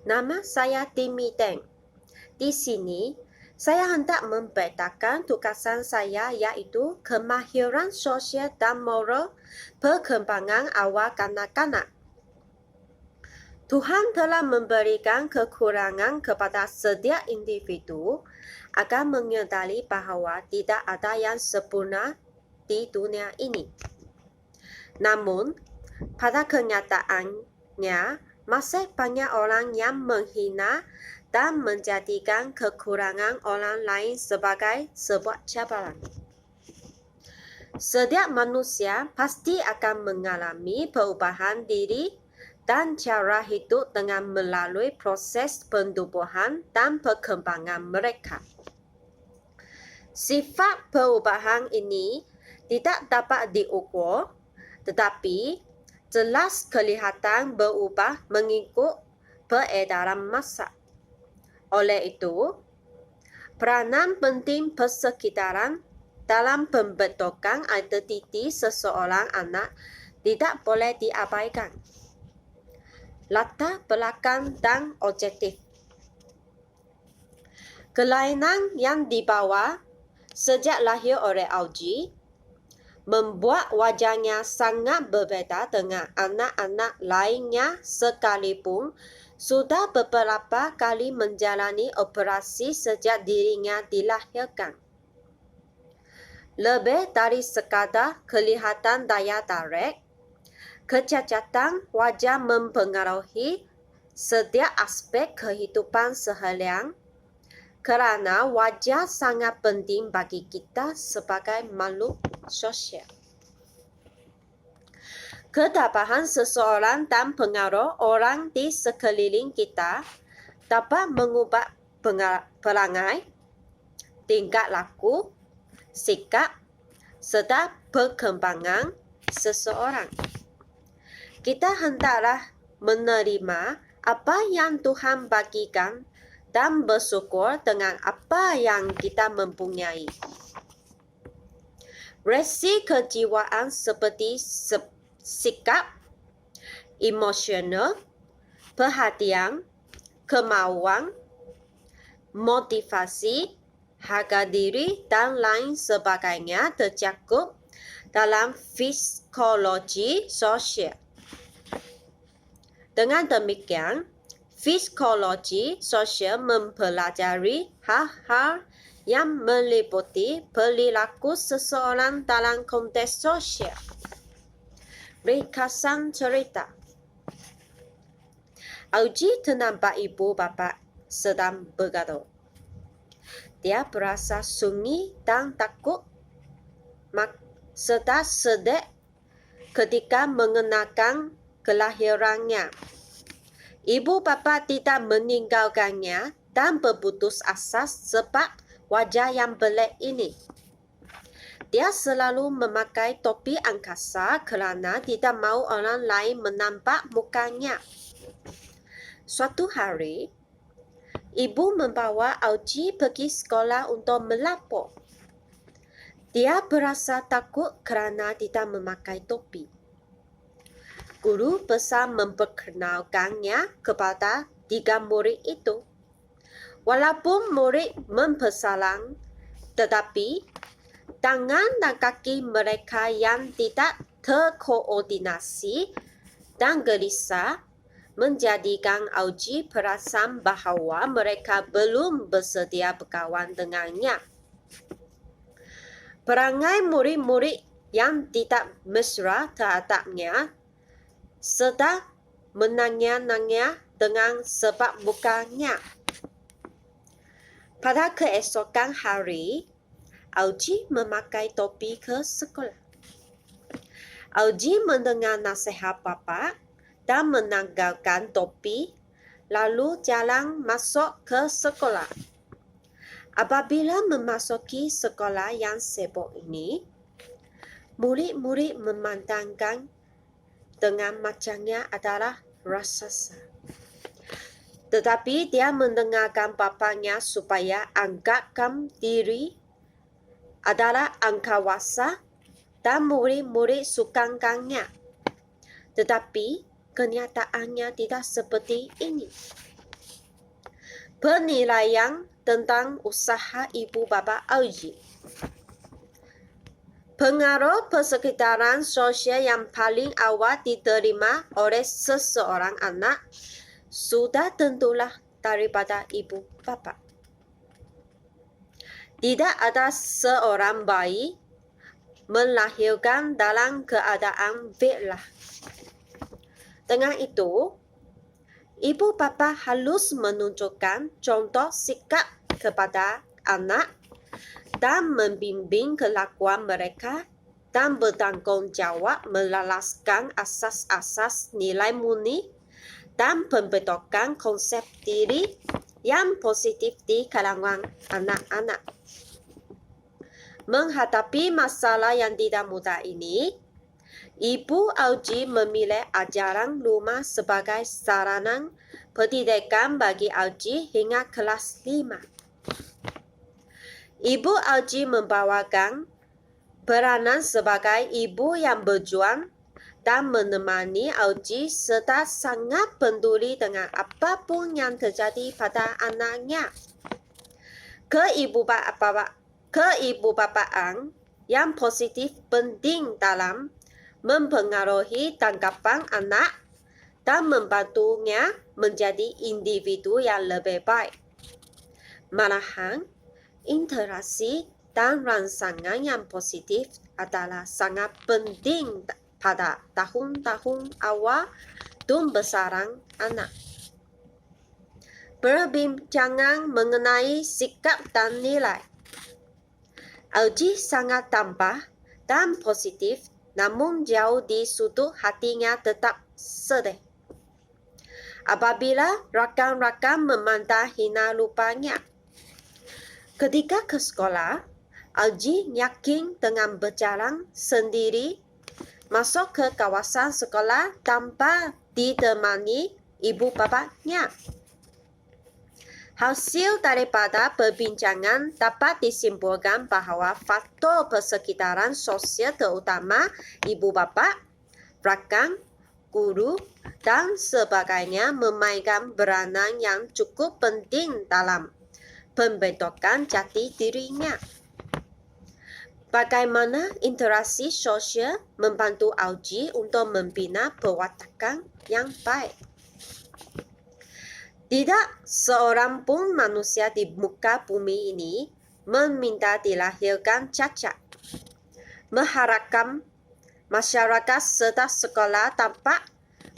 Nama saya Timmy Teng. Di sini, saya hendak memberitakan tugasan saya iaitu kemahiran sosial dan moral perkembangan awal kanak-kanak. Tuhan telah memberikan kekurangan kepada setiap individu agar menyadari bahawa tidak ada yang sempurna di dunia ini. Namun, pada kenyataannya, masih banyak orang yang menghina dan menjadikan kekurangan orang lain sebagai sebuah cabaran. Setiap manusia pasti akan mengalami perubahan diri dan cara hidup dengan melalui proses pentumbuhan dan perkembangan mereka. Sifat perubahan ini tidak dapat diukur, tetapi jelas kelihatan berubah mengikut peredaran massa. Oleh itu, peranan penting persekitaran dalam pembentukan identiti seseorang anak tidak boleh diabaikan. Latar belakang dan objektif. Kelainan yang dibawa sejak lahir oleh Augie membuat wajahnya sangat berbeza dengan anak-anak lainnya sekalipun sudah beberapa kali menjalani operasi sejak dirinya dilahirkan. Lebih dari sekadar kelihatan daya tarik, kecacatan wajah mempengaruhi setiap aspek kehidupan seharian kerana wajah sangat penting bagi kita sebagai makhluk sosial. Ketabahan seseorang dan pengaruh orang di sekeliling kita dapat mengubah perangai, tingkah laku, sikap serta perkembangan seseorang. Kita hendaklah menerima apa yang Tuhan bagikan dan bersyukur dengan apa yang kita mempunyai. Reaksi kejiwaan seperti sikap, emosional, perhatian, kemauan, motivasi, harga diri dan lain sebagainya tercakup dalam psikologi sosial. Dengan demikian, psikologi sosial mempelajari hal-hal yang meliputi perilaku seseorang dalam konteks sosial. Ringkasan cerita. Augie ternampak ibu bapa sedang bergaduh. Dia berasa sunyi dan takut serta sedih ketika mengenakan kelahirannya. Ibu bapa tidak meninggalkannya dan berputus asa sebab wajah yang pelik ini. Dia selalu memakai topi angkasa kerana tidak mahu orang lain menampak mukanya. Suatu hari, ibu membawa Augie pergi sekolah untuk melapor. Dia berasa takut kerana tidak memakai topi. Guru besar memperkenalkannya kepada 3 murid itu. Walaupun murid mempersalang, tetapi tangan dan kaki mereka yang tidak terkoordinasi dan gelisah menjadikan Augie perasan bahawa mereka belum bersedia berkawan dengannya. Perangai murid-murid yang tidak mesra terhadapnya serta menanya-nanya dengan sebab mukanya. Pada keesokan hari, Augie memakai topi ke sekolah. Augie mendengar nasihat bapa dan menanggalkan topi, lalu jalan masuk ke sekolah. Apabila memasuki sekolah yang sibuk ini, murid-murid memandangkan dengan macamnya adalah raksasa. Tetapi dia mendengarkan bapanya supaya anggapkan diri adalah angkawasa dan murid-murid sukankannya. Tetapi kenyataannya tidak seperti ini. Penilaian tentang usaha ibu bapa Augie. Pengaruh persekitaran sosial yang paling awal diterima oleh seseorang anak sudah tentulah daripada ibu bapa. Tidak ada seorang bayi melahirkan dalam keadaan baiklah. Dengan itu, ibu bapa harus menunjukkan contoh sikap kepada anak dan membimbing kelakuan mereka dan bertanggungjawab melalaskan asas-asas nilai murni dan pembentukan konsep diri yang positif di kalangan anak-anak. Menghadapi masalah yang tidak mudah ini, Ibu Augie memilih ajaran rumah sebagai sarana pendidikan bagi Augie hingga kelas 5. Ibu Augie membawakan peranan sebagai ibu yang berjuang dan menemani Augie serta sangat peduli dengan apapun yang terjadi pada anaknya. Keibubapaan yang positif penting dalam mempengaruhi tanggapan anak dan membantunya menjadi individu yang lebih baik. Malahan, interaksi dan rangsangan yang positif adalah sangat penting pada tahun-tahun awal tumbesaran anak. Perbincangan mengenai sikap dan nilai. Augie sangat tampak dan positif, namun jauh di sudut hatinya tetap sedih apabila rakan-rakan memandang hina rupanya. Ketika ke sekolah, Augie yakin dengan berjalan sendiri masuk ke kawasan sekolah tanpa ditemani ibu bapanya. Hasil daripada perbincangan dapat disimpulkan bahawa faktor persekitaran sosial terutama ibu bapa, rakan, guru dan sebagainya memainkan peranan yang cukup penting dalam pembentukan jati dirinya. Bagaimana interaksi sosial membantu Augie untuk membina perwatakan yang baik. Tidak seorang pun manusia di muka bumi ini meminta dilahirkan cacat. Mengharapkan masyarakat serta sekolah dapat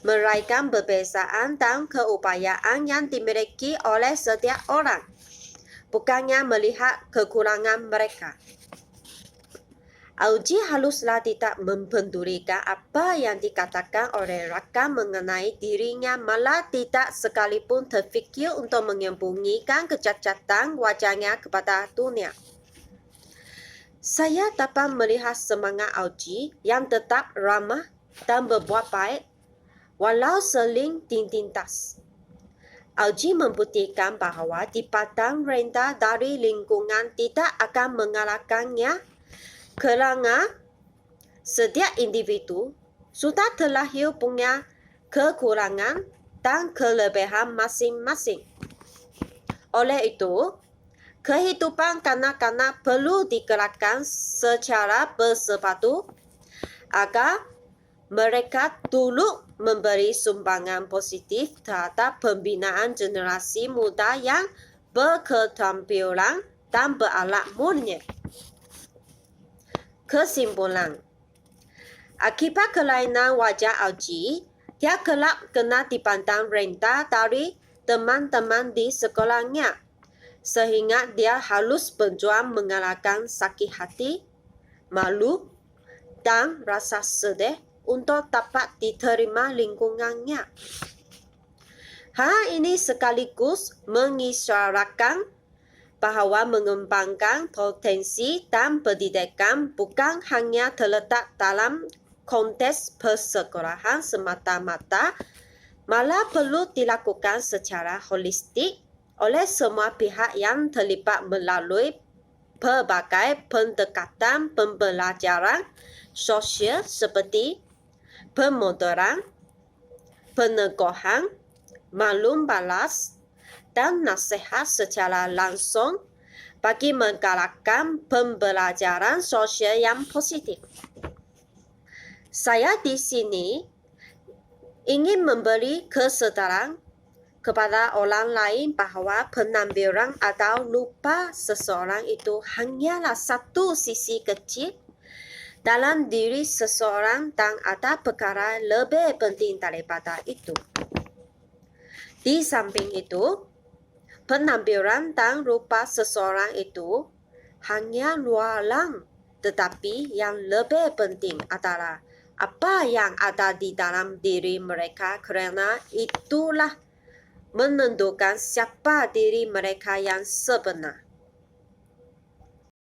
meraihkan perbezaan dan keupayaan yang dimiliki oleh setiap orang, bukannya melihat kekurangan mereka. Augie haruslah tidak mempedulikan apa yang dikatakan oleh rakan mengenai dirinya, malah tidak sekalipun terfikir untuk menyembunyikan kecacatan wajahnya kepada dunia. Saya dapat melihat semangat Augie yang tetap ramah dan berbuat baik, walau sering ditindas. Augie membuktikan bahawa di padang rendah dari lingkungan tidak akan mengalahkannya, kerana setiap individu sudah terlahir punya kekurangan dan kelebihan masing-masing. Oleh itu, kehidupan kanak-kanak perlu digerakkan secara bersepadu agar mereka turut memberi sumbangan positif terhadap pembinaan generasi muda yang berketerampilan dan berakhlak mulia. Kesimpulan, akibat kelainan wajah Augie, dia kerap kena dipandang rendah dari teman-teman di sekolahnya, sehingga dia harus berjuang mengalahkan sakit hati, malu, dan rasa sedih untuk dapat diterima lingkungannya. Hal ini sekaligus mengisyaratkan bahawa mengembangkan potensi dan pendidikan bukan hanya terletak dalam konteks persekolahan semata-mata, malah perlu dilakukan secara holistik oleh semua pihak yang terlibat melalui pelbagai pendekatan pembelajaran sosial seperti pemoderan, peneguhan, maklum balas, dan nasihat secara langsung bagi menggalakkan pembelajaran sosial yang positif. Saya di sini ingin memberi kesedaran kepada orang lain bahawa penampilan atau lupa seseorang itu hanyalah satu sisi kecil dalam diri seseorang dan ada perkara lebih penting daripada itu. Di samping itu, penampilan dan rupa seseorang itu hanya luaran, tetapi yang lebih penting adalah apa yang ada di dalam diri mereka, kerana itulah menentukan siapa diri mereka yang sebenar.